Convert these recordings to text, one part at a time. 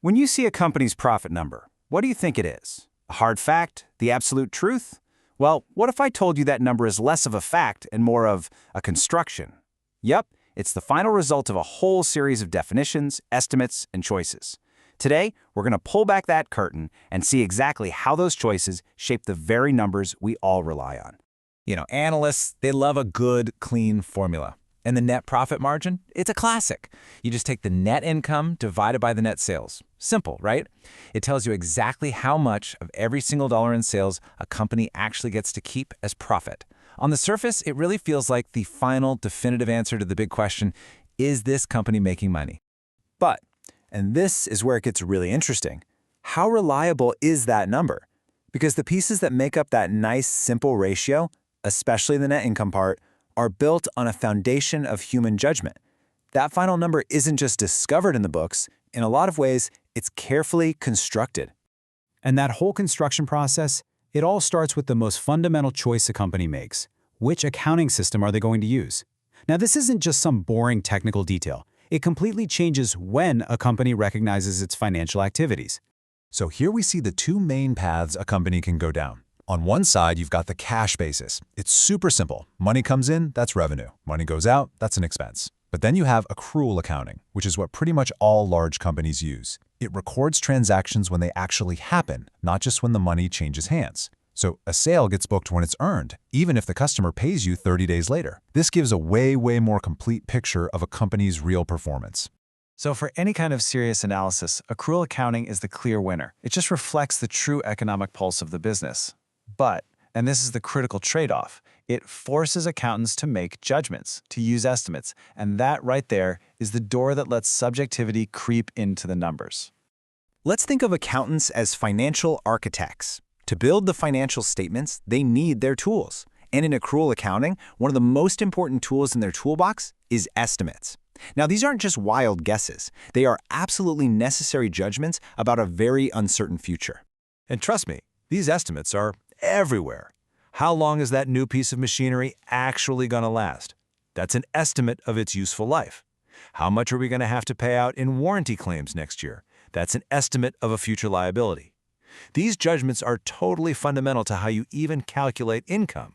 When you see a company's profit number, what do you think it is? A hard fact? The absolute truth? Well, what if I told you that number is less of a fact and more of a construction? Yep, it's the final result of a whole series of definitions, estimates, and choices. Today, we're going to pull back that curtain and see exactly how those choices shape the very numbers we all rely on. Analysts, they love a good, clean formula. And the net profit margin, it's a classic. You just take the net income divided by the net sales. Simple, right? It tells you exactly how much of every single dollar in sales a company actually gets to keep as profit. On the surface, it really feels like the final definitive answer to the big question, is this company making money? But, and this is where it gets really interesting, how reliable is that number? Because the pieces that make up that nice, simple ratio, especially the net income part, are built on a foundation of human judgment. That final number isn't just discovered in the books. In a lot of ways, it's carefully constructed. And that whole construction process, it all starts with the most fundamental choice a company makes. Which accounting system are they going to use? Now, this isn't just some boring technical detail. It completely changes when a company recognizes its financial activities. So here we see the two main paths a company can go down. On one side, you've got the cash basis. It's super simple. Money comes in, that's revenue. Money goes out, that's an expense. But then you have accrual accounting, which is what pretty much all large companies use. It records transactions when they actually happen, not just when the money changes hands. So a sale gets booked when it's earned, even if the customer pays you 30 days later. This gives a way more complete picture of a company's real performance. So for any kind of serious analysis, accrual accounting is the clear winner. It just reflects the true economic pulse of the business. But, and this is the critical trade-off, it forces accountants to make judgments, to use estimates, and that right there is the door that lets subjectivity creep into the numbers. Let's think of accountants as financial architects. To build the financial statements, they need their tools. And in accrual accounting, one of the most important tools in their toolbox is estimates. Now, these aren't just wild guesses. They are absolutely necessary judgments about a very uncertain future. And trust me, these estimates are everywhere. How long is that new piece of machinery actually going to last? That's an estimate of its useful life. How much are we going to have to pay out in warranty claims next year? That's an estimate of a future liability. These judgments are totally fundamental to how you even calculate income.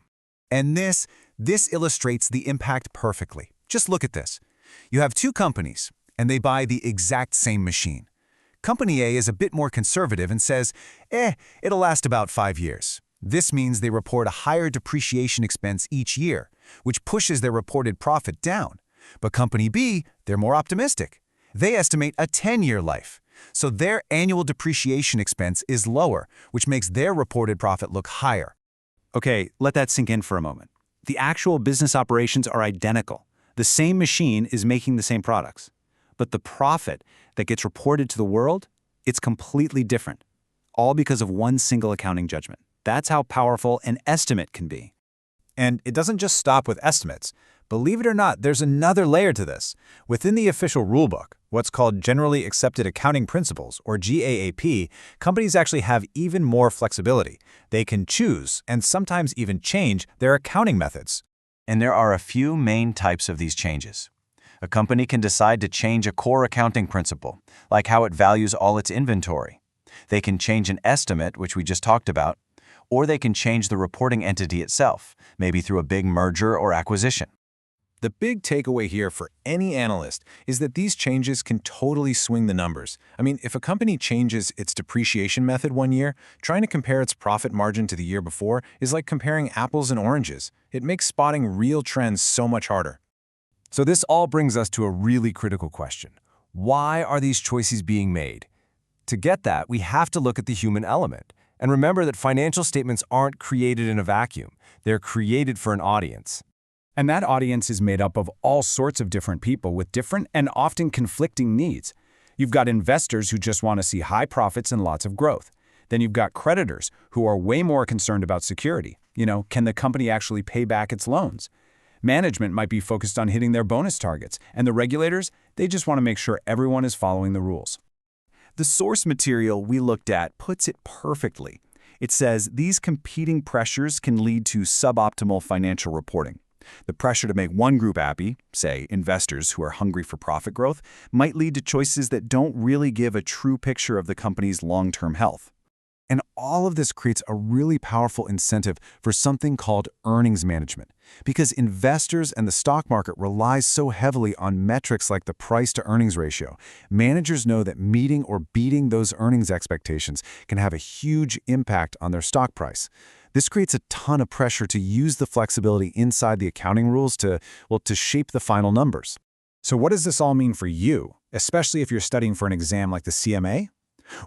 And this illustrates the impact perfectly. Just look at this. You have two companies, and they buy the exact same machine. Company A is a bit more conservative and says, it'll last about 5 years. This means they report a higher depreciation expense each year, which pushes their reported profit down. But Company B, they're more optimistic. They estimate a 10-year life. So their annual depreciation expense is lower, which makes their reported profit look higher. Okay, let that sink in for a moment. The actual business operations are identical. The same machine is making the same products. But the profit that gets reported to the world, it's completely different. All because of one single accounting judgment. That's how powerful an estimate can be. And it doesn't just stop with estimates. Believe it or not, there's another layer to this. Within the official rulebook, what's called Generally Accepted Accounting Principles, or GAAP, companies actually have even more flexibility. They can choose, and sometimes even change, their accounting methods. And there are a few main types of these changes. A company can decide to change a core accounting principle, like how it values all its inventory. They can change an estimate, which we just talked about, or they can change the reporting entity itself, maybe through a big merger or acquisition. The big takeaway here for any analyst is that these changes can totally swing the numbers. I mean, if a company changes its depreciation method one year, trying to compare its profit margin to the year before is like comparing apples and oranges. It makes spotting real trends so much harder. So this all brings us to a really critical question. Why are these choices being made? To get that, we have to look at the human element. And remember that financial statements aren't created in a vacuum. They're created for an audience. And that audience is made up of all sorts of different people with different and often conflicting needs. You've got investors who just want to see high profits and lots of growth. Then you've got creditors who are way more concerned about security. Can the company actually pay back its loans? Management might be focused on hitting their bonus targets, and the regulators, they just want to make sure everyone is following the rules. The source material we looked at puts it perfectly. It says these competing pressures can lead to suboptimal financial reporting. The pressure to make one group happy, say investors who are hungry for profit growth, might lead to choices that don't really give a true picture of the company's long-term health. And all of this creates a really powerful incentive for something called earnings management, because investors and the stock market rely so heavily on metrics like the price-to-earnings ratio. Managers know that meeting or beating those earnings expectations can have a huge impact on their stock price. This creates a ton of pressure to use the flexibility inside the accounting rules to shape the final numbers. So what does this all mean for you, especially if you're studying for an exam like the CMA?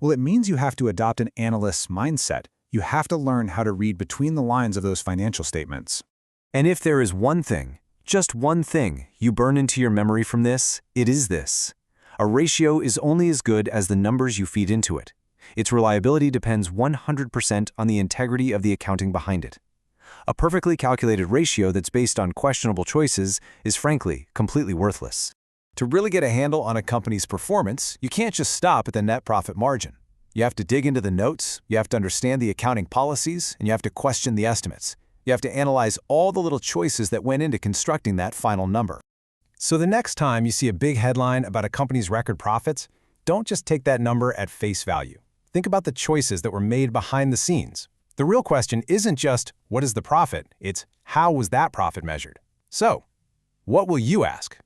Well, it means you have to adopt an analyst's mindset. You have to learn how to read between the lines of those financial statements. And if there is one thing, just one thing, you burn into your memory from this, it is this. A ratio is only as good as the numbers you feed into it. Its reliability depends 100% on the integrity of the accounting behind it. A perfectly calculated ratio that's based on questionable choices is, frankly, completely worthless. To really get a handle on a company's performance, you can't just stop at the net profit margin. You have to dig into the notes, you have to understand the accounting policies, and you have to question the estimates. You have to analyze all the little choices that went into constructing that final number. So the next time you see a big headline about a company's record profits, don't just take that number at face value. Think about the choices that were made behind the scenes. The real question isn't just, what is the profit? It's, how was that profit measured? So, what will you ask?